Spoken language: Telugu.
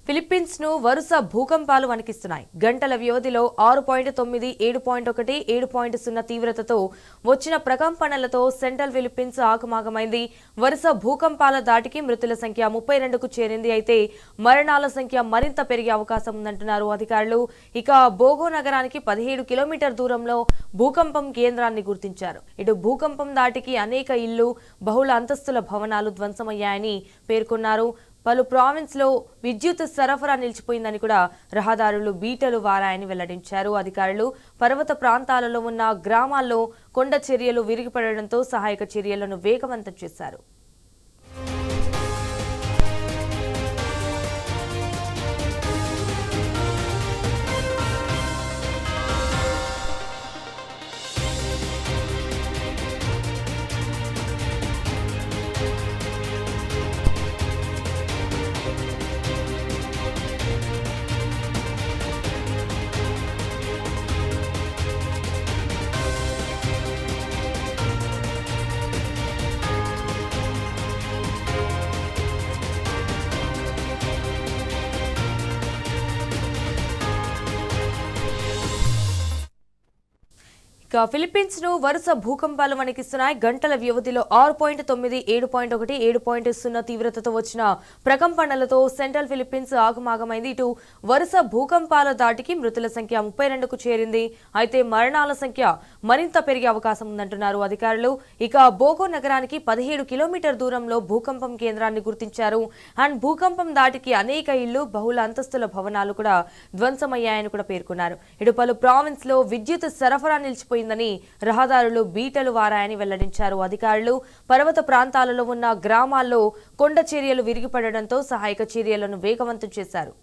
ఫిలిప్పీన్స్ ను వరుస భూకంపాలు వణికిస్తున్నాయి. గంటల వ్యవధిలో 6.9, 7.1, 7.0 తీవ్రతతో వచ్చిన ప్రకంపనలతో సెంట్రల్ ఫిలిప్పీన్స్ ఆగమాగమైంది. వరుస భూకంపాల దాటికి మృతుల సంఖ్య 32కు చేరింది. అయితే మరణాల సంఖ్య మరింత పెరిగే అవకాశం ఉందంటున్నారు అధికారులు. ఇక బోగో నగరానికి 17 కిలోమీటర్ దూరంలో భూకంపం కేంద్రాన్ని గుర్తించారు. ఇటు భూకంపం దాటికి అనేక ఇళ్లు, బహుళ అంతస్తుల భవనాలు ధ్వంసమయ్యాయని పేర్కొన్నారు. పలు ప్రావిన్స్ లో విద్యుత్ సరఫరా నిలిచిపోయిందని కూడా రహదారులు బీటలు వారాయని వెల్లడించారు అధికారులు. పర్వత ప్రాంతాలలో ఉన్న గ్రామాల్లో కొండ చర్యలు విరిగిపడడంతో సహాయక చర్యలను వేగవంతం చేశారు. ఫిలిప్పీన్స్ ను వరుస భూకంపాలు వణికిస్తున్నాయి. గంటల వ్యవధిలో 6.9, 7.1, 7.0 తీవ్రతతో వచ్చిన ప్రకంపనలతో సెంట్రల్ ఫిలిప్పీన్స్ ఆగమాగమైంది. ఇటు వరుస భూకంపాల దాటికి మృతుల సంఖ్య 32కు చేరింది. అయితే మరణాల సంఖ్య మరింత పెరిగే అవకాశం ఉందంటున్నారు అధికారులు. ఇక బోగో నగరానికి 17 కిలోమీటర్ దూరంలో భూకంపం కేంద్రాన్ని గుర్తించారు. అండ్ భూకంపం దాటికి అనేక ఇళ్లు, బహుళ అంతస్తుల భవనాలు కూడా ధ్వంసమయ్యాయని కూడా పేర్కొన్నారు. ఇటు పలు ప్రావిన్స్ లో విద్యుత్ సరఫరా నిలిచిపోయింది. రహదారులు బీటలు వారాయని వెల్లడించారు అధికారులు. పర్వత ప్రాంతాలలో ఉన్న గ్రామాల్లో కొండ చర్యలు విరిగిపడడంతో సహాయక చర్యలను వేగవంతం చేశారు.